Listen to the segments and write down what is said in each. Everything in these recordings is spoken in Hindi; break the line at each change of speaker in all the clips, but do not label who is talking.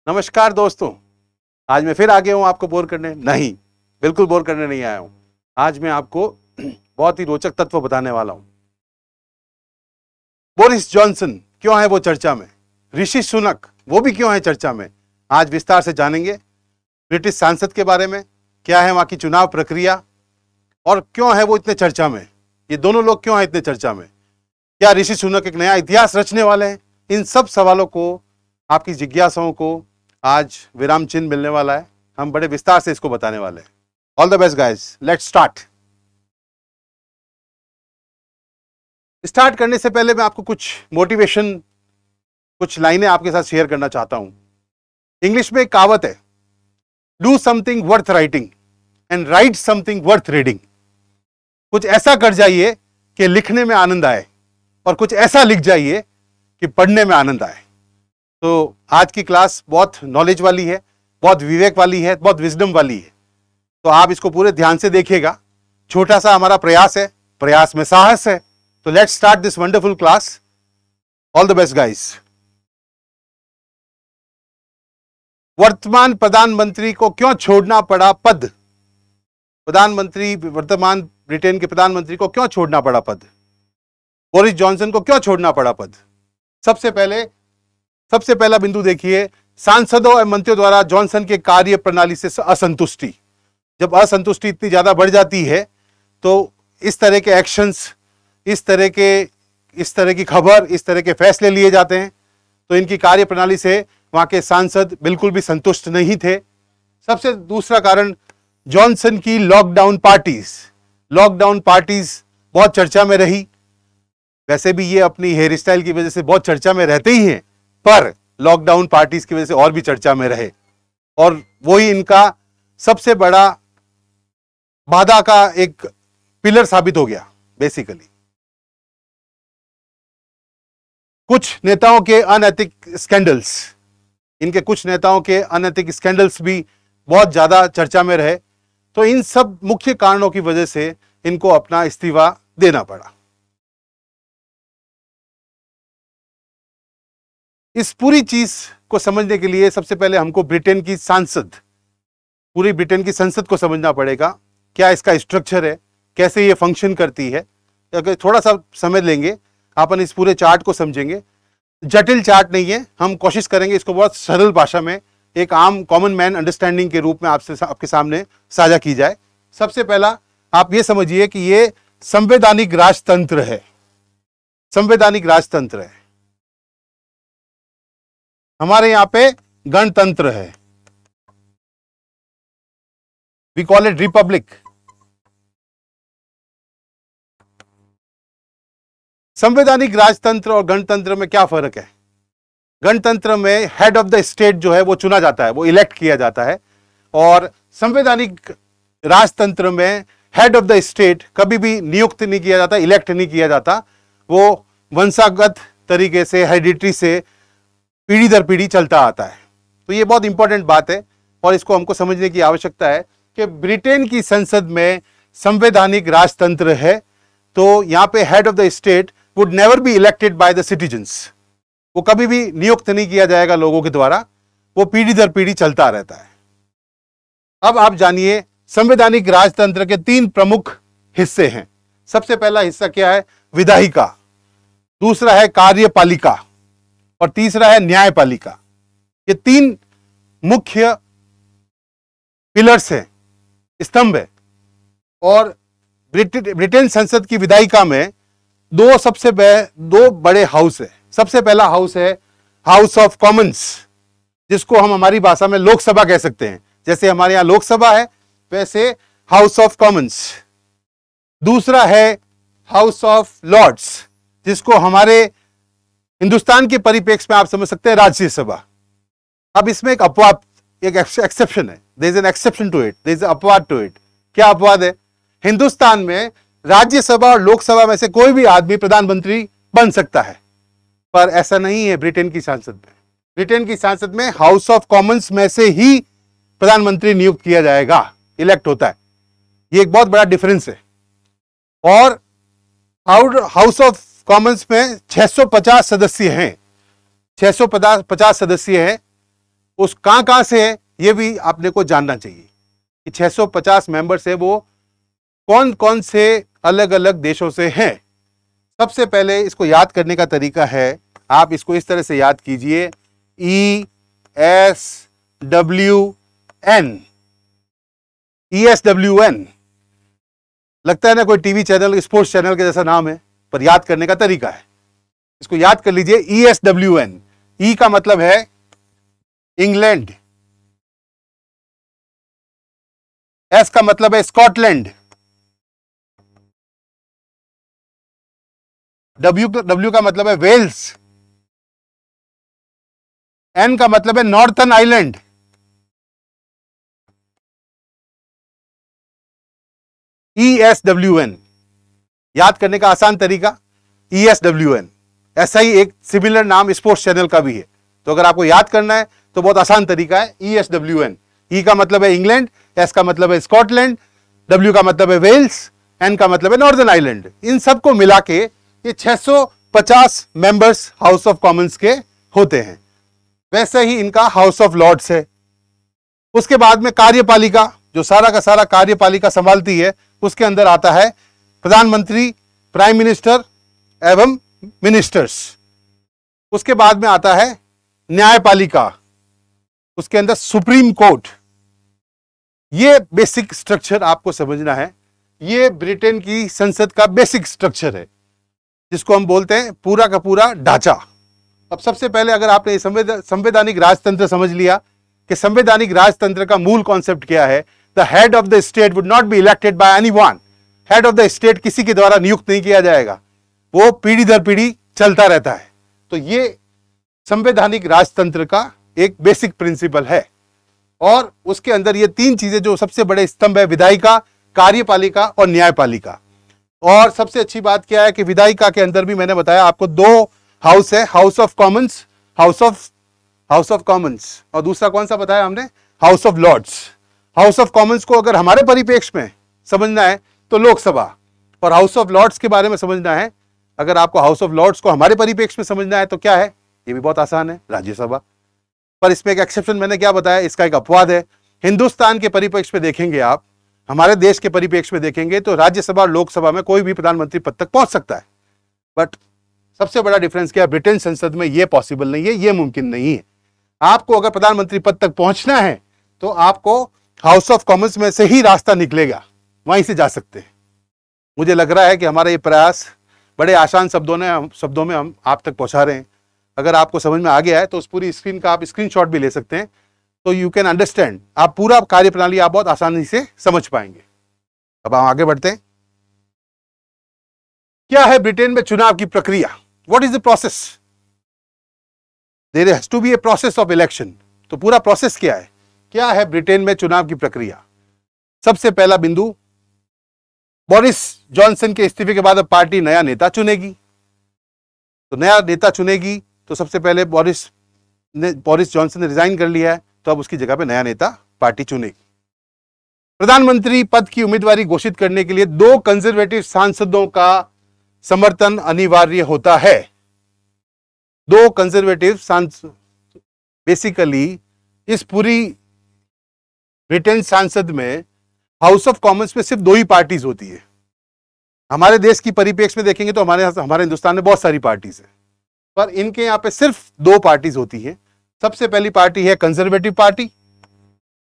नमस्कार दोस्तों, आज मैं फिर आ गया हूं आपको बोर करने। नहीं, बिल्कुल बोर करने नहीं आया हूं। आज मैं आपको बहुत ही रोचक तत्व बताने वाला हूं। बोरिस जॉनसन क्यों है वो चर्चा में, ऋषि सुनक वो भी क्यों है चर्चा में, आज विस्तार से जानेंगे। ब्रिटिश सांसद के बारे में, क्या है वहां की चुनाव प्रक्रिया और क्यों है वो इतने चर्चा में, ये दोनों लोग क्यों हैं इतने चर्चा में, क्या ऋषि सुनक एक नया इतिहास रचने वाले हैं। इन सब सवालों को, आपकी जिज्ञासाओं को आज विराम चिन्ह मिलने वाला है। हम बड़े विस्तार से इसको बताने वाले हैं। All the best guys, let's start. Start करने से पहले मैं आपको कुछ मोटिवेशन, कुछ लाइनें आपके साथ शेयर करना चाहता हूं। इंग्लिश में एक कहावत है, do something worth writing and right something worth reading. कुछ ऐसा कर जाइए कि लिखने में आनंद आए और कुछ ऐसा लिख जाइए कि पढ़ने में आनंद आए। तो आज की क्लास बहुत नॉलेज वाली है, बहुत विवेक वाली है, बहुत विजडम वाली है। तो आप इसको पूरे ध्यान से देखिएगा। छोटा सा हमारा प्रयास है, प्रयास में साहस है। तो let's start this wonderful class. All the best guys. वर्तमान प्रधानमंत्री को क्यों छोड़ना पड़ा पद? प्रधानमंत्री, वर्तमान ब्रिटेन के प्रधानमंत्री को क्यों छोड़ना पड़ा पद? बोरिस जॉनसन को क्यों छोड़ना पड़ा पद? सबसे पहला बिंदु देखिए, सांसदों और मंत्रियों द्वारा जॉनसन के कार्य प्रणाली से असंतुष्टि। जब असंतुष्टि इतनी ज्यादा बढ़ जाती है तो इस तरह के एक्शंस, इस तरह की खबर, इस तरह के फैसले लिए जाते हैं। तो इनकी कार्य प्रणाली से वहां के सांसद बिल्कुल भी संतुष्ट नहीं थे। सबसे दूसरा कारण, जॉनसन की लॉकडाउन पार्टीज बहुत चर्चा में रही। वैसे भी ये अपनी हेयर स्टाइल की वजह से बहुत चर्चा में रहते ही हैं, पर लॉकडाउन पार्टीज की वजह से और भी चर्चा में रहे और वही इनका सबसे बड़ा बाधा का एक पिलर साबित हो गया। बेसिकली कुछ नेताओं के अनैतिक स्कैंडल्स, इनके कुछ नेताओं के अनैतिक स्कैंडल्स भी बहुत ज्यादा चर्चा में रहे। तो इन सब मुख्य कारणों की वजह से इनको अपना इस्तीफा देना पड़ा। इस पूरी चीज को समझने के लिए सबसे पहले हमको पूरी ब्रिटेन की संसद को समझना पड़ेगा। क्या इसका स्ट्रक्चर है, कैसे ये फंक्शन करती है। अगर थोड़ा सा समय लेंगे, अपन इस पूरे चार्ट को समझेंगे। जटिल चार्ट नहीं है, हम कोशिश करेंगे इसको बहुत सरल भाषा में, एक आम कॉमन मैन अंडरस्टैंडिंग के रूप में आपके सामने साझा की जाए। सबसे पहला आप ये समझिए कि ये संवैधानिक राजतंत्र है। संवैधानिक राजतंत्र है। हमारे यहां पे गणतंत्र है, वी कॉल इट रिपब्लिक। संवैधानिक राजतंत्र और गणतंत्र में क्या फर्क है? गणतंत्र में हेड ऑफ द स्टेट जो है वो चुना जाता है, वो इलेक्ट किया जाता है। और संवैधानिक राजतंत्र में हेड ऑफ द स्टेट कभी भी नियुक्त नहीं किया जाता, इलेक्ट नहीं किया जाता। वो वंशागत तरीके से, हेरिडिटरी से पीढ़ी दर पीढ़ी चलता आता है। तो ये बहुत इंपॉर्टेंट बात है और इसको हमको समझने की आवश्यकता है कि ब्रिटेन की संसद में संवैधानिक राजतंत्र है। तो यहां पे head of the state would never be elected by the citizens. वो कभी भी नियुक्त नहीं किया जाएगा लोगों के द्वारा, वो पीढ़ी दर पीढ़ी चलता रहता है। अब आप जानिए, संवैधानिक राजतंत्र के 3 प्रमुख हिस्से हैं। सबसे पहला हिस्सा क्या है? विधायिका, दूसरा है कार्यपालिका और तीसरा है न्यायपालिका। ये 3 मुख्य पिलर्स हैं, स्तंभ है। और ब्रिटेन संसद की विधायिका में दो बड़े हाउस है। सबसे पहला हाउस है हाउस ऑफ कॉमन्स, जिसको हम हमारी भाषा में लोकसभा कह सकते हैं। जैसे हमारे यहां लोकसभा है, वैसे हाउस ऑफ कॉमन्स। दूसरा है हाउस ऑफ लॉर्ड्स, जिसको हमारे हिंदुस्तान के परिप्रेक्ष्य में आप समझ सकते हैं राज्यसभा। अब इसमें एक अपवाद, एक एक्सेप्शन है। There is an exception to it, there is अपवाद टू इट। क्या अपवाद है? हिंदुस्तान में राज्यसभा और लोकसभा में से कोई भी आदमी प्रधानमंत्री बन सकता है, पर ऐसा नहीं है ब्रिटेन की संसद में। ब्रिटेन की संसद में हाउस ऑफ कॉमन्स में से ही प्रधानमंत्री नियुक्त किया जाएगा, इलेक्ट होता है। ये एक बहुत बड़ा डिफरेंस है। और हाउस ऑफ कॉमन्स में 650 सदस्य हैं, 650 सदस्य हैं। उस कहां से है ये भी आपने को जानना चाहिए कि 650 मेंबर्स है वो कौन कौन से अलग अलग देशों से हैं। सबसे पहले इसको याद करने का तरीका है, आप इसको इस तरह से याद कीजिए, ESWN। ESWN लगता है ना कोई टीवी चैनल, स्पोर्ट्स चैनल के जैसा नाम है, पर याद करने का तरीका है। इसको याद कर लीजिए, ESWN। ई का मतलब है इंग्लैंड, एस का मतलब है स्कॉटलैंड, डब्ल्यू का मतलब है वेल्स, एन का मतलब है नॉर्थर्न आइलैंड, ESWN। याद करने का आसान तरीका ESWN। ऐसा ही एक सिमिलर नाम स्पोर्ट्स चैनल का भी है, तो अगर आपको याद करना है तो बहुत आसान तरीका है ESWN। ई का मतलब है इंग्लैंड, एस का मतलब है स्कॉटलैंड, डब्ल्यू का मतलब है वेल्स, एन का मतलब है नॉर्दर्न आइलैंड। इन सबको मिला के ये 650 मेंबर्स हाउस ऑफ कॉमन्स के होते हैं। वैसे ही इनका हाउस ऑफ लॉर्ड्स है। उसके बाद में कार्यपालिका, जो सारा का सारा कार्यपालिका संभालती है, उसके अंदर आता है प्रधानमंत्री, प्राइम मिनिस्टर एवं मिनिस्टर्स। उसके बाद में आता है न्यायपालिका, उसके अंदर सुप्रीम कोर्ट। ये बेसिक स्ट्रक्चर आपको समझना है। ये ब्रिटेन की संसद का बेसिक स्ट्रक्चर है, जिसको हम बोलते हैं पूरा का पूरा ढांचा। अब सबसे पहले अगर आपने संवैधानिक राजतंत्र समझ लिया कि संवैधानिक राजतंत्र का मूल कॉन्सेप्ट क्या है, the head of the state would not be elected by anyone. Head of the state किसी के द्वारा नियुक्त नहीं किया जाएगा, वो पीढ़ी दर पीढ़ी चलता रहता है। तो ये संवैधानिक राजतंत्र का एक बेसिक प्रिंसिपल है। और उसके अंदर ये तीन चीजें जो सबसे बड़े स्तंभ है, विधायिका, कार्यपालिका और न्यायपालिका। और सबसे अच्छी बात क्या है कि विधायिका के अंदर भी मैंने बताया आपको दो हाउस है, House of Commons, House of Commons, और दूसरा कौन सा बताया हमने, House of Lords. House of Commons को अगर हमारे परिप्रेक्ष्य में समझना है तो लोकसभा, और हाउस ऑफ लॉर्ड्स के बारे में समझना है, अगर आपको हाउस ऑफ लॉर्ड्स को हमारे परिप्रेक्ष्य में समझना है तो क्या है, ये भी बहुत आसान है, राज्यसभा। पर इसमें एक एक्सेप्शन मैंने क्या बताया, इसका एक अपवाद है। हिंदुस्तान के परिप्रेक्ष्य में देखेंगे आप, हमारे देश के परिप्रेक्ष्य में देखेंगे तो राज्यसभा और लोकसभा में कोई भी प्रधानमंत्री पद तक पहुंच सकता है। बट सबसे बड़ा डिफरेंस क्या है, ब्रिटेन संसद में यह पॉसिबल नहीं है, यह मुमकिन नहीं है। आपको अगर प्रधानमंत्री पद तक पहुंचना है तो आपको हाउस ऑफ कॉमन्स में से ही रास्ता निकलेगा, वहीं से जा सकते हैं। मुझे लग रहा है कि हमारा ये प्रयास बड़े आसान शब्दों में हम आप तक पहुंचा रहे हैं। अगर आपको समझ में आ गया है तो उस पूरी स्क्रीन का आप स्क्रीनशॉट भी ले सकते हैं, तो यू कैन अंडरस्टैंड। आप पूरा कार्यप्रणाली आप बहुत आसानी से समझ पाएंगे। अब हम आगे बढ़ते हैं। क्या है ब्रिटेन में चुनाव की प्रक्रिया, what is the process? There has to be a process of election. तो पूरा प्रोसेस क्या है ब्रिटेन में चुनाव की प्रक्रिया? सबसे पहला बिंदु, बोरिस जॉनसन के इस्तीफे के बाद अब पार्टी नया नेता चुनेगी। तो नया नेता चुनेगी तो सबसे पहले बोरिस जॉनसन ने रिजाइन कर लिया है, तो अब उसकी जगह पे नया नेता पार्टी चुनेगी। प्रधानमंत्री पद की उम्मीदवारी घोषित करने के लिए 2 कंजर्वेटिव सांसदों का समर्थन अनिवार्य होता है। 2 कंजर्वेटिव सांसद, बेसिकली इस पूरी ब्रिटेन सांसद में हाउस ऑफ कॉमन्स में सिर्फ 2 ही पार्टीज होती है। हमारे देश की परिप्रेक्ष्य में देखेंगे तो हमारे हिंदुस्तान में बहुत सारी पार्टीज है, पर इनके यहाँ पे सिर्फ 2 पार्टीज होती हैं। सबसे पहली पार्टी है कंजर्वेटिव पार्टी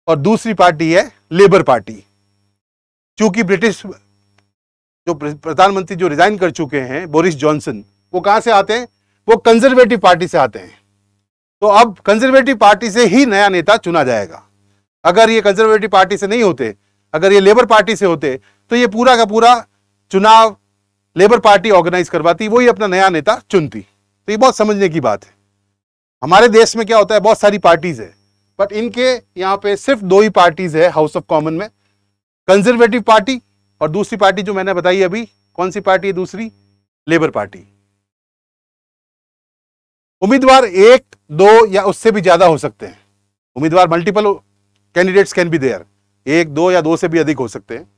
और दूसरी पार्टी है लेबर पार्टी। चूंकि ब्रिटिश जो प्रधानमंत्री जो रिजाइन कर चुके हैं बोरिस जॉनसन, वो कहां से आते हैं, वो कंजर्वेटिव पार्टी से आते हैं। तो अब कंजर्वेटिव पार्टी से ही नया नेता चुना जाएगा। अगर ये कंजर्वेटिव पार्टी से नहीं होते, अगर ये लेबर पार्टी से होते, तो ये पूरा का पूरा चुनाव लेबर पार्टी ऑर्गेनाइज करवाती, वही अपना नया नेता चुनती। तो ये बहुत समझने की बात है। हमारे देश में क्या होता है, बहुत सारी पार्टीज है, बट इनके यहाँ पे सिर्फ 2 ही पार्टीज है हाउस ऑफ कॉमन में, कंजर्वेटिव पार्टी और दूसरी पार्टी जो मैंने बताई अभी, कौन सी पार्टी है दूसरी, लेबर पार्टी। उम्मीदवार 1, 2 या उससे भी ज्यादा हो सकते हैं। उम्मीदवार multiple candidates can be there, 1, 2 या 2 से भी अधिक हो सकते हैं।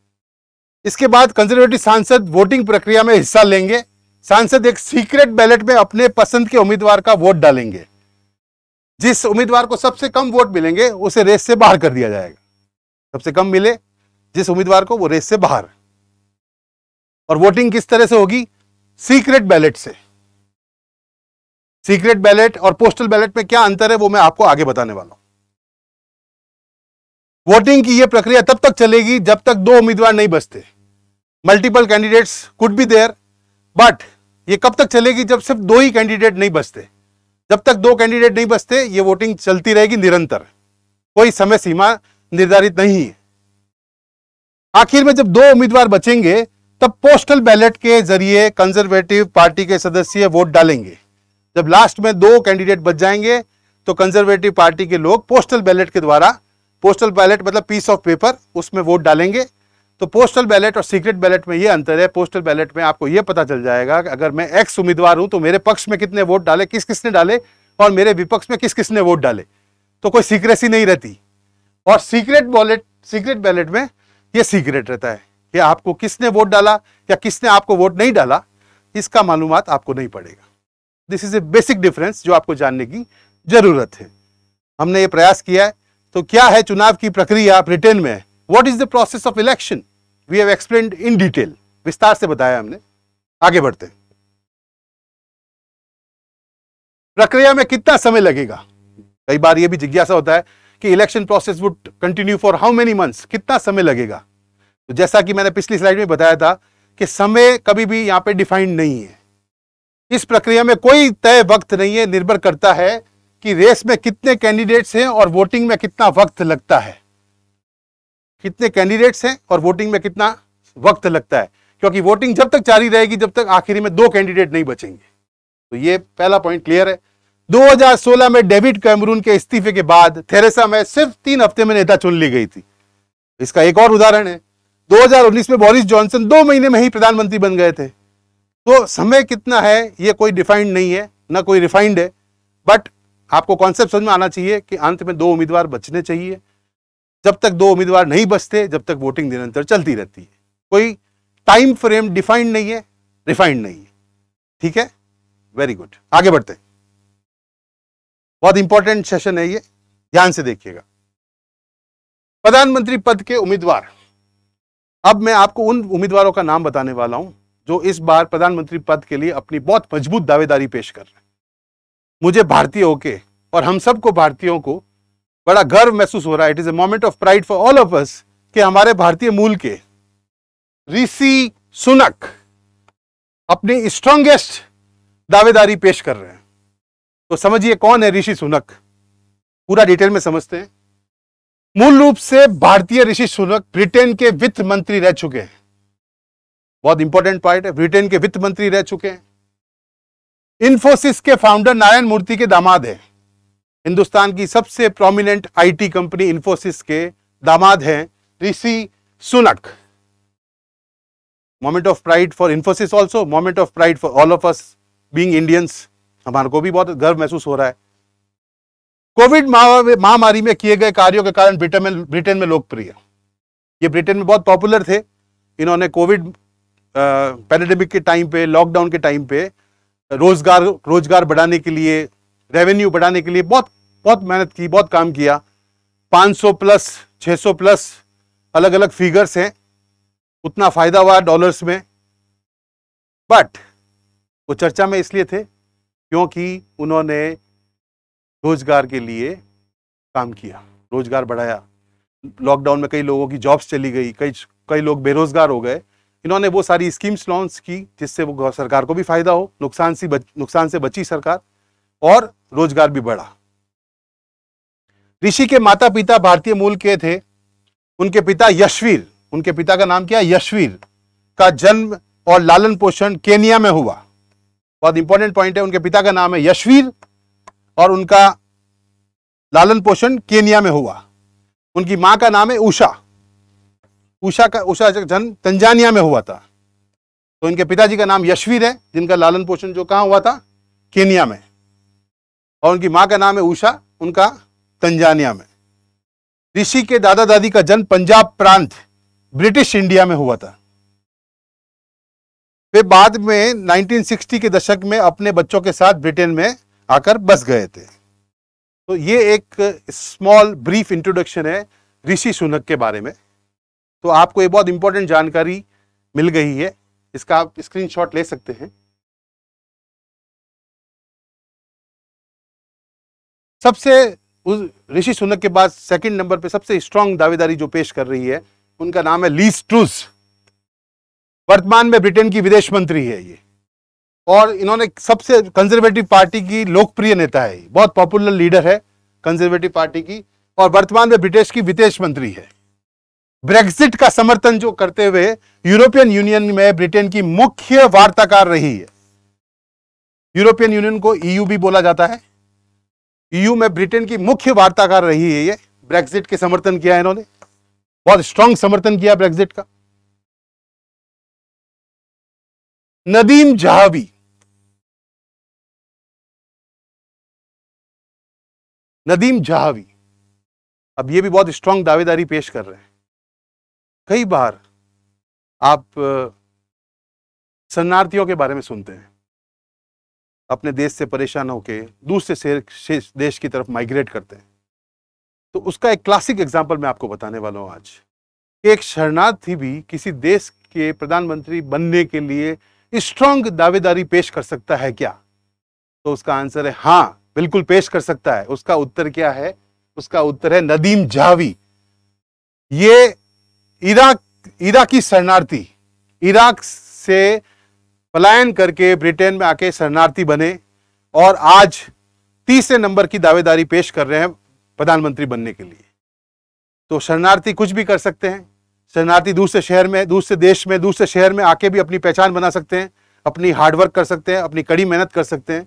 इसके बाद कंजर्वेटिव सांसद वोटिंग प्रक्रिया में हिस्सा लेंगे। सांसद एक सीक्रेट बैलेट में अपने पसंद के उम्मीदवार का वोट डालेंगे। जिस उम्मीदवार को सबसे कम वोट मिलेंगे उसे रेस से बाहर कर दिया जाएगा। सबसे कम मिले जिस उम्मीदवार को, वो रेस से बाहर। और वोटिंग किस तरह से होगी? सीक्रेट बैलेट से। सीक्रेट बैलेट और पोस्टल बैलेट में क्या अंतर है वो मैं आपको आगे बताने वाला हूं। वोटिंग की यह प्रक्रिया तब तक चलेगी जब तक दो उम्मीदवार नहीं बचते। Multiple candidates could be there, but ये कब तक चलेगी? जब सिर्फ दो ही कैंडिडेट नहीं बचते। जब तक दो कैंडिडेट नहीं बचते ये वोटिंग चलती रहेगी निरंतर, कोई समय सीमा निर्धारित नहीं है। आखिर में जब दो उम्मीदवार बचेंगे तब पोस्टल बैलेट के जरिए कंजर्वेटिव पार्टी के सदस्य वोट डालेंगे। जब लास्ट में दो कैंडिडेट बच जाएंगे तो कंजर्वेटिव पार्टी के लोग पोस्टल बैलेट के द्वारा, पोस्टल बैलेट मतलब पीस ऑफ पेपर, उसमें वोट डालेंगे। तो पोस्टल बैलेट और सीक्रेट बैलेट में यह अंतर है। पोस्टल बैलेट में आपको यह पता चल जाएगा कि अगर मैं एक्स उम्मीदवार हूं तो मेरे पक्ष में कितने वोट डाले, किस किसने डाले, और मेरे विपक्ष में किस किसने वोट डाले। तो कोई सीक्रेसी नहीं रहती। और सीक्रेट बैलेट में यह सीक्रेट रहता है कि आपको किसने वोट डाला या किसने आपको वोट नहीं डाला, इसका मालूमात आपको नहीं पड़ेगा। This is a basic difference जो आपको जानने की जरूरत है। हमने ये प्रयास किया है। तो क्या है चुनाव की प्रक्रिया ब्रिटेन में? What is the process of election? We have explained in detail, विस्तार से बताया हमने। आगे बढ़ते हैं। प्रक्रिया में कितना समय लगेगा? कई बार यह भी जिज्ञासा होता है कि election process would continue for how many months, कितना समय लगेगा? तो जैसा कि मैंने पिछली स्लाइड में बताया था कि समय कभी भी यहां पे डिफाइंड नहीं है। इस प्रक्रिया में कोई तय वक्त नहीं है, निर्भर करता है कि रेस में कितने कैंडिडेट्स हैं और वोटिंग में कितना वक्त लगता है। कितने कैंडिडेट्स हैं और वोटिंग में कितना वक्त लगता है, क्योंकि वोटिंग जब तक जारी रहेगी जब तक आखिरी में दो कैंडिडेट नहीं बचेंगे। तो ये पहला पॉइंट क्लियर है। 2016 में डेविड कैमरून के इस्तीफे के बाद थेरेसा मे सिर्फ 3 हफ्ते में नेता चुन ली गई थी। इसका एक और उदाहरण है, 2019 में बोरिस जॉनसन 2 महीने में ही प्रधानमंत्री बन गए थे। तो समय कितना है ये कोई डिफाइंड नहीं है, ना कोई रिफाइंड है, बट आपको कॉन्सेप्ट समझ में आना चाहिए कि अंत में 2 उम्मीदवार बचने चाहिए। जब तक 2 उम्मीदवार नहीं बचते जब तक वोटिंग निरंतर चलती रहती है। कोई टाइम फ्रेम डिफाइंड नहीं है, रिफाइंड नहीं है। ठीक है, वेरी गुड। आगे बढ़ते हैं। बहुत इंपॉर्टेंट सेशन है ये, ध्यान से देखिएगा। प्रधानमंत्री पद के उम्मीदवार। अब मैं आपको उन उम्मीदवारों का नाम बताने वाला हूं जो इस बार प्रधानमंत्री पद के लिए अपनी बहुत मजबूत दावेदारी पेश कर रहे हैं। मुझे भारतीय होके और हम सबको भारतीयों को बड़ा गर्व महसूस हो रहा है। It is a moment of pride for all of अस कि हमारे भारतीय मूल के ऋषि सुनक अपनी स्ट्रॉन्गेस्ट दावेदारी पेश कर रहे हैं। तो समझिए कौन है ऋषि सुनक, पूरा डिटेल में समझते हैं। मूल रूप से भारतीय ऋषि सुनक ब्रिटेन के वित्त मंत्री रह चुके हैं। बहुत इंपॉर्टेंट पॉइंट है, ब्रिटेन के वित्त मंत्री रह चुके हैं। इन्फोसिस के फाउंडर नारायण मूर्ति के दामाद हैं। हिंदुस्तान की सबसे प्रोमिनेंट आईटी कंपनी इन्फोसिस के दामाद हैं Rishi Sunak. Moment of pride for Infosys also, moment of pride for all of us being Indians. हमारे को भी बहुत गर्व महसूस हो रहा है। कोविड महामारी में किए गए कार्यों के कारण ब्रिटेन में लोकप्रिय, ये ब्रिटेन में बहुत पॉपुलर थे। इन्होंने कोविड पैंडेमिक के टाइम पे, लॉकडाउन के टाइम पे रोजगार बढ़ाने के लिए, रेवेन्यू बढ़ाने के लिए बहुत मेहनत की, बहुत काम किया। 500 प्लस 600 प्लस अलग अलग फिगर्स हैं, उतना फायदा हुआ डॉलर्स में। बट वो चर्चा में इसलिए थे क्योंकि उन्होंने रोजगार के लिए काम किया, रोजगार बढ़ाया। लॉकडाउन में कई लोगों की जॉब्स चली गई, कई लोग बेरोजगार हो गए। इन्होंने वो सारी स्कीम्स लॉन्च की जिससे वो सरकार को भी फायदा हो, नुकसान से बची सरकार और रोजगार भी बढ़ा। ऋषि के माता पिता भारतीय मूल के थे। उनके पिता यशवीर, उनके पिता का नाम क्या है? यशवीर। का जन्म और लालन पोषण केनिया में हुआ। बहुत इंपॉर्टेंट पॉइंट है, उनके पिता का नाम है यशवीर और उनका लालन पोषण केनिया में हुआ। उनकी मां का नाम है उषा। उषा का जन्म तंजानिया में हुआ था। तो इनके पिताजी का नाम यशवीर है, जिनका लालन पोषण जो कहां हुआ था? केनिया में। और उनकी मां का नाम है उषा, उनका तंजानिया में। ऋषि के दादा दादी का जन्म पंजाब प्रांत ब्रिटिश इंडिया में हुआ था। वे बाद में 1960 के दशक में अपने बच्चों के साथ ब्रिटेन में आकर बस गए थे। तो ये एक स्मॉल ब्रीफ इंट्रोडक्शन है ऋषि सुनक के बारे में। तो आपको ये बहुत इंपॉर्टेंट जानकारी मिल गई है, इसका आप स्क्रीनशॉट ले सकते हैं। सबसे उस ऋषि सुनक के बाद सेकंड नंबर पे सबसे स्ट्रांग दावेदारी जो पेश कर रही है उनका नाम है लीज ट्रूस। वर्तमान में ब्रिटेन की विदेश मंत्री है ये, और इन्होंने सबसे कंजर्वेटिव पार्टी की लोकप्रिय नेता है, बहुत पॉपुलर लीडर है कंजर्वेटिव पार्टी की, और वर्तमान में ब्रिटिश की विदेश मंत्री है। ब्रेक्सिट का समर्थन जो करते हुए यूरोपियन यूनियन में ब्रिटेन की मुख्य वार्ताकार रही है। यूरोपियन यूनियन को ईयू भी बोला जाता है। ईयू में ब्रिटेन की मुख्य वार्ताकार रही है ये। ब्रेक्सिट के समर्थन किया है इन्होंने, बहुत स्ट्रांग समर्थन किया ब्रेक्सिट का। नदीम जहावी, नदीम जहावी अब ये भी बहुत स्ट्रांग दावेदारी पेश कर रहे हैं। कई बार आप शरणार्थियों के बारे में सुनते हैं, अपने देश से परेशान होकर दूसरे देश की तरफ माइग्रेट करते हैं। तो उसका एक क्लासिक एग्जांपल मैं आपको बताने वाला हूं आज। एक शरणार्थी भी किसी देश के प्रधानमंत्री बनने के लिए स्ट्रांग दावेदारी पेश कर सकता है क्या? तो उसका आंसर है हां, बिल्कुल पेश कर सकता है। उसका उत्तर क्या है? उसका उत्तर है नदीम जहावी। ये इराकी शरणार्थी, इराक से पलायन करके ब्रिटेन में आके शरणार्थी बने और आज तीसरे नंबर की दावेदारी पेश कर रहे हैं प्रधानमंत्री बनने के लिए। तो शरणार्थी कुछ भी कर सकते हैं। शरणार्थी दूसरे शहर में, दूसरे देश में, दूसरे शहर में आके भी अपनी पहचान बना सकते हैं, अपनी हार्डवर्क कर सकते हैं, अपनी कड़ी मेहनत कर सकते हैं।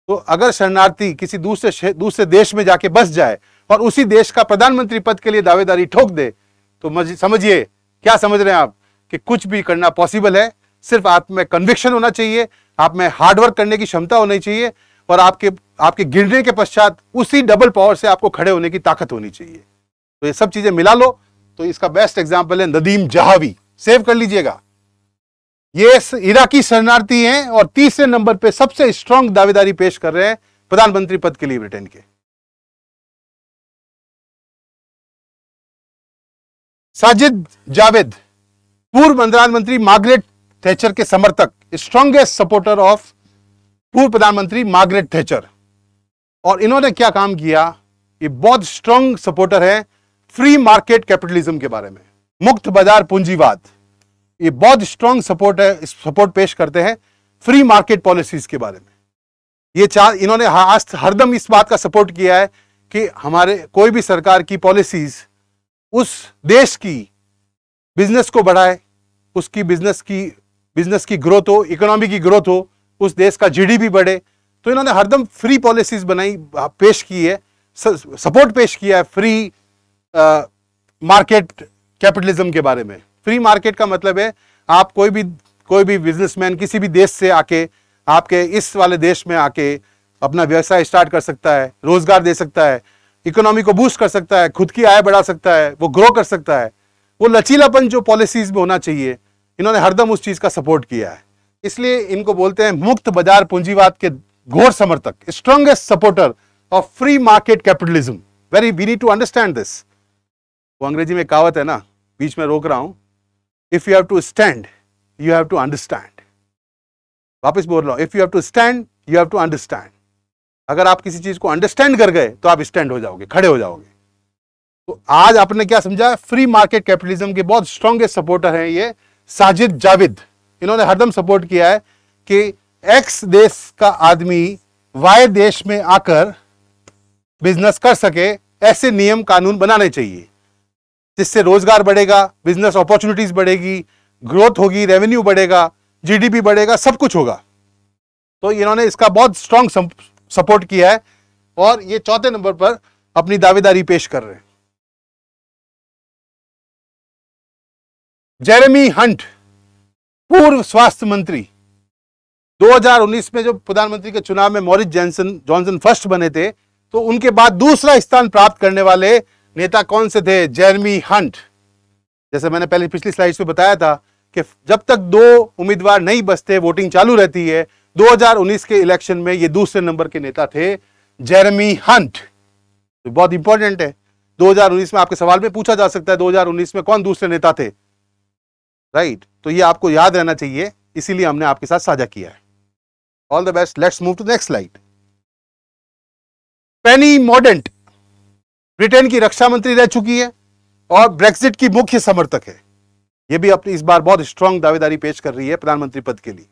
तो अगर शरणार्थी किसी दूसरे देश में जाके बस जाए और उसी देश का प्रधानमंत्री पद के लिए दावेदारी ठोक दे, तो समझिए, क्या समझ रहे हैं आप, कि कुछ भी करना पॉसिबल है। सिर्फ आप में कन्विक्शन होना चाहिए, आप में हार्डवर्क करने की क्षमता होनी चाहिए, और आपके गिरने के पश्चात उसी डबल पावर से आपको खड़े होने की ताकत होनी चाहिए। तो ये सब चीजें मिला लो तो इसका बेस्ट एग्जांपल है नदीम जहावी। सेव कर लीजिएगा। ये इराकी शरणार्थी हैं और तीसरे नंबर पे सबसे स्ट्रांग दावेदारी पेश कर रहे हैं प्रधानमंत्री पद के लिए ब्रिटेन के। साजिद जावेद, पूर्व प्रधानमंत्री मार्गरेट थैचर के समर्थक, स्ट्रॉन्गेस्ट सपोर्टर ऑफ पूर्व प्रधानमंत्री मार्गरेट थैचर। और इन्होंने क्या काम किया? ये बहुत स्ट्रांग सपोर्टर है फ्री मार्केट कैपिटलिज्म के बारे में, मुक्त बाजार पूंजीवाद। ये बहुत स्ट्रांग सपोर्ट पेश करते हैं फ्री मार्केट पॉलिसीज के बारे में। इन्होंने हरदम इस बात का सपोर्ट किया है कि हमारे कोई भी सरकार की पॉलिसीज उस देश की बिजनेस को बढ़ाए, उसकी बिजनेस की ग्रोथ हो, इकोनॉमी की ग्रोथ हो, उस देश का जीडीपी बढ़े। तो इन्होंने हरदम फ्री पॉलिसीज बनाई, पेश की है, सपोर्ट पेश किया है फ्री मार्केट कैपिटलिज्म के बारे में। फ्री मार्केट का मतलब है आप कोई भी बिजनेसमैन किसी भी देश से आके आपके इस वाले देश में आके अपना व्यवसाय स्टार्ट कर सकता है, रोजगार दे सकता है, इकोनॉमी को बूस्ट कर सकता है, खुद की आय बढ़ा सकता है, वो ग्रो कर सकता है। वो लचीलापन जो पॉलिसीज में होना चाहिए, इन्होंने हरदम उस चीज का सपोर्ट किया है। इसलिए इनको बोलते हैं मुक्त बाजार पूंजीवाद के घोर समर्थक, strongest supporter of free market capitalism. We need to understand this. वो अंग्रेजी में कहावत है ना, बीच में रोक रहा हूं, if you have to stand you have to understand. वापस बोल रहा हूं, if you have to stand you have to understand. अगर आप किसी चीज को अंडरस्टैंड कर गए तो आप स्टैंड हो जाओगे, खड़े हो जाओगे। तो आज आपने क्या समझा? फ्री मार्केट कैपिटलिज्म के बहुत स्ट्रॉन्गेस्ट सपोर्टर हैं ये साजिद जावेद। इन्होंने हरदम सपोर्ट किया है कि एक्स देश का आदमी वाई देश में आकर बिजनेस कर सके, ऐसे नियम कानून बनाने चाहिए जिससे रोजगार बढ़ेगा, बिजनेस अपॉर्चुनिटीज बढ़ेगी, ग्रोथ होगी, रेवेन्यू बढ़ेगा, जीडीपी बढ़ेगा, सब कुछ होगा। तो इन्होंने इसका बहुत स्ट्रांग सपोर्ट किया है और ये चौथे नंबर पर अपनी दावेदारी पेश कर रहे हैं। जेरेमी हंट, पूर्व स्वास्थ्य मंत्री, 2019 में जो प्रधानमंत्री के चुनाव में मॉरिस जॉनसन फर्स्ट बने थे, तो उनके बाद दूसरा स्थान प्राप्त करने वाले नेता कौन से थे? Jeremy Hunt. जैसे मैंने पहले पिछली स्लाइड में बताया था कि जब तक 2 उम्मीदवार नहीं बचते वोटिंग चालू रहती है। 2019 के इलेक्शन में ये दूसरे नंबर के नेता थे जेरेमी हंट। तो बहुत इंपॉर्टेंट है। 2019 में आपके सवाल में पूछा जा सकता है 2019 में कौन दूसरे नेता थे, राइट? तो ये आपको याद रहना चाहिए, इसीलिए हमने आपके साथ साझा किया है। All the best. Let's move to next slide. Penny Mordaunt Britain की रक्षा मंत्री रह चुकी है और ब्रेक्सिट की मुख्य समर्थक है। यह भी अपनी इस बार बहुत स्ट्रांग दावेदारी पेश कर रही है प्रधानमंत्री पद के लिए।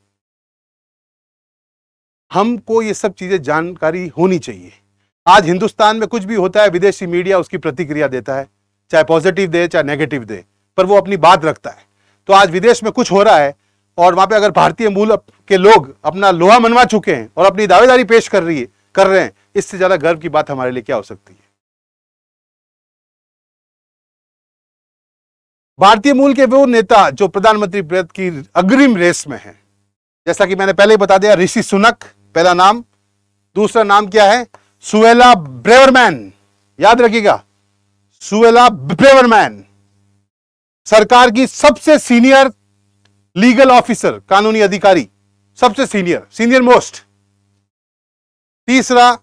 हमको ये सब चीजें जानकारी होनी चाहिए। आज हिंदुस्तान में कुछ भी होता है, विदेशी मीडिया उसकी प्रतिक्रिया देता है, चाहे पॉजिटिव दे चाहे नेगेटिव दे, पर वो अपनी बात रखता है। तो आज विदेश में कुछ हो रहा है और वहां पे अगर भारतीय मूल के लोग अपना लोहा मनवा चुके हैं और अपनी दावेदारी पेश कर रहे हैं, इससे ज्यादा गर्व की बात हमारे लिए क्या हो सकती है। भारतीय मूल के वो नेता जो प्रधानमंत्री पद की अग्रिम रेस में है, जैसा कि मैंने पहले ही बता दिया, ऋषि सुनक पहला नाम, दूसरा नाम क्या है, सुएला ब्रेवरमैन। याद रखिएगा, सुएला ब्रेवरमैन सरकार की सबसे सीनियर लीगल ऑफिसर, कानूनी अधिकारी, सबसे सीनियर मोस्ट। तीसरा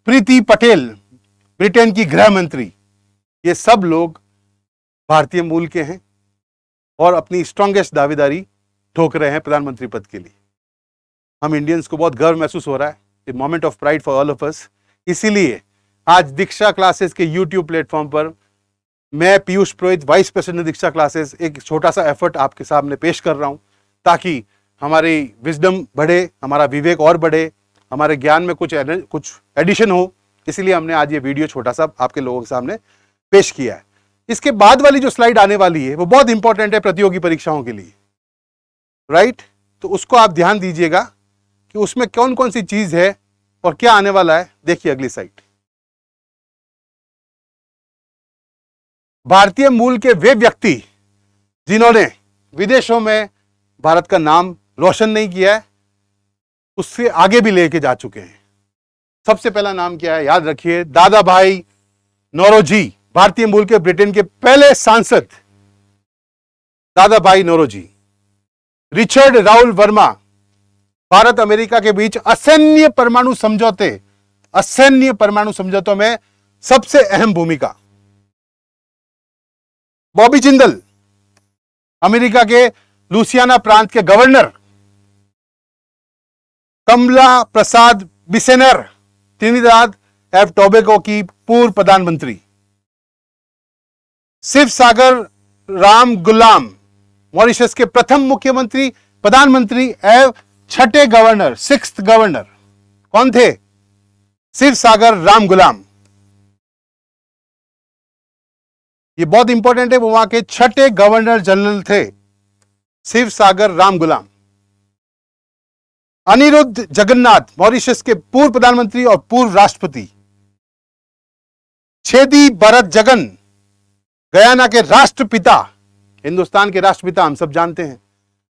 प्रीति पटेल, ब्रिटेन की गृह मंत्री। ये सब लोग भारतीय मूल के हैं और अपनी स्ट्रॉन्गेस्ट दावेदारी ठोक रहे हैं प्रधानमंत्री पद के लिए। हम इंडियंस को बहुत गर्व महसूस हो रहा है, a moment of pride for all of अस। इसीलिए आज दीक्षा क्लासेस के यूट्यूब प्लेटफॉर्म पर मैं पीयूष पुरोहित, वाइस प्रेसिडेंट दीक्षा क्लासेस, एक छोटा सा एफर्ट आपके सामने पेश कर रहा हूं ताकि हमारी विजडम बढ़े, हमारा विवेक और बढ़े, हमारे ज्ञान में कुछ एडिशन हो। इसीलिए हमने आज ये वीडियो छोटा सा आपके लोगों के सामने पेश किया है। इसके बाद वाली जो स्लाइड आने वाली है वो बहुत इंपॉर्टेंट है प्रतियोगी परीक्षाओं के लिए, राइट? तो उसको आप ध्यान दीजिएगा कि उसमें कौन कौन सी चीज है और क्या आने वाला है। देखिए अगली स्लाइड। भारतीय मूल के वे व्यक्ति जिन्होंने विदेशों में भारत का नाम रोशन नहीं किया है, उससे आगे भी लेके जा चुके हैं। सबसे पहला नाम क्या है, याद रखिए, दादा भाई नौरोजी, भारतीय मूल के ब्रिटेन के पहले सांसद Dadabhai Naoroji. Richard Rahul Verma, Bharat America के बीच असैन्य परमाणु समझौतों में सबसे अहम भूमिका। बॉबी जिंदल, अमेरिका के लुसियाना प्रांत के गवर्नर। Kamla Prasad Bissessar, Trinidad and Tobago की पूर्व प्रधानमंत्री। शिव सागर राम गुलाम, मॉरिशस के प्रथम मुख्यमंत्री, प्रधानमंत्री एवं छठे गवर्नर, 6th गवर्नर। कौन थे? शिव सागर राम गुलाम। ये बहुत इंपॉर्टेंट है, वो वहां के छठे गवर्नर जनरल थे, शिव सागर राम गुलाम। अनिरुद्ध जगन्नाथ, मॉरिशस के पूर्व प्रधानमंत्री और पूर्व राष्ट्रपति। छेदी भरत जगन, गयाना के राष्ट्रपिता। हिंदुस्तान के राष्ट्रपिता हम सब जानते हैं,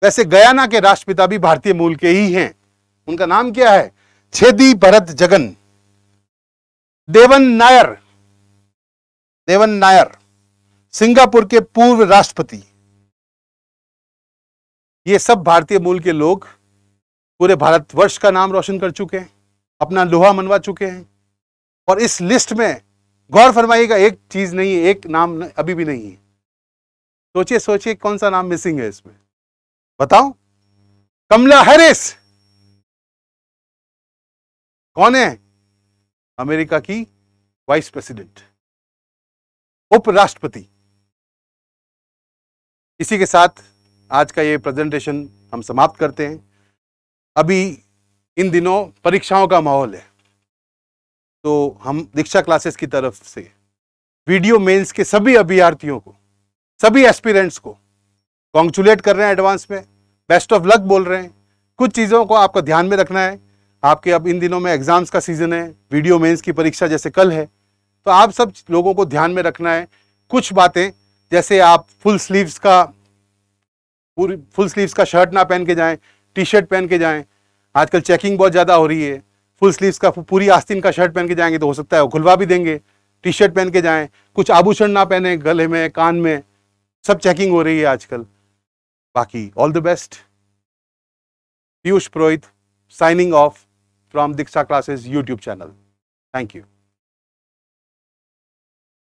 वैसे गयाना के राष्ट्रपिता भी भारतीय मूल के ही हैं। उनका नाम क्या है? छेदी भरत जगन। देवन नायर, सिंगापुर के पूर्व राष्ट्रपति। ये सब भारतीय मूल के लोग पूरे भारतवर्ष का नाम रोशन कर चुके हैं, अपना लोहा मनवा चुके हैं। और इस लिस्ट में गौर फरमाइएगा, एक चीज नहीं है, एक नाम अभी भी नहीं है। सोचिए कौन सा नाम मिसिंग है इसमें, बताओ? कमला हैरिस कौन है? अमेरिका की वाइस प्रेसिडेंट, उपराष्ट्रपति। इसी के साथ आज का ये प्रेजेंटेशन हम समाप्त करते हैं। अभी इन दिनों परीक्षाओं का माहौल है, तो हम दीक्षा क्लासेस की तरफ से वीडियो मेंस के सभी अभ्यर्थियों को, सभी एस्पिरेंट्स को कॉन्ग्रेचुलेट कर रहे हैं, एडवांस में बेस्ट ऑफ लक बोल रहे हैं। कुछ चीज़ों को आपको ध्यान में रखना है। आपके अब इन दिनों में एग्जाम्स का सीजन है, वीडियो मेंस की परीक्षा जैसे कल है, तो आप सब लोगों को ध्यान में रखना है। कुछ बातें, जैसे आप फुल स्लीव्स का शर्ट ना पहन के जाएं, टी शर्ट पहन के जाएं। आजकल चेकिंग बहुत ज़्यादा हो रही है। फुल स्लीव्स का पूरी आस्तीन का शर्ट पहन के जाएंगे तो हो सकता है वो खुलवा भी देंगे। टी शर्ट पहन के जाएं, कुछ आभूषण ना पहने, गले में, कान में, सब चेकिंग हो रही है आजकल। बाकी all the best. Piyush Purohit signing off from Diksha Classes YouTube channel. Thank you.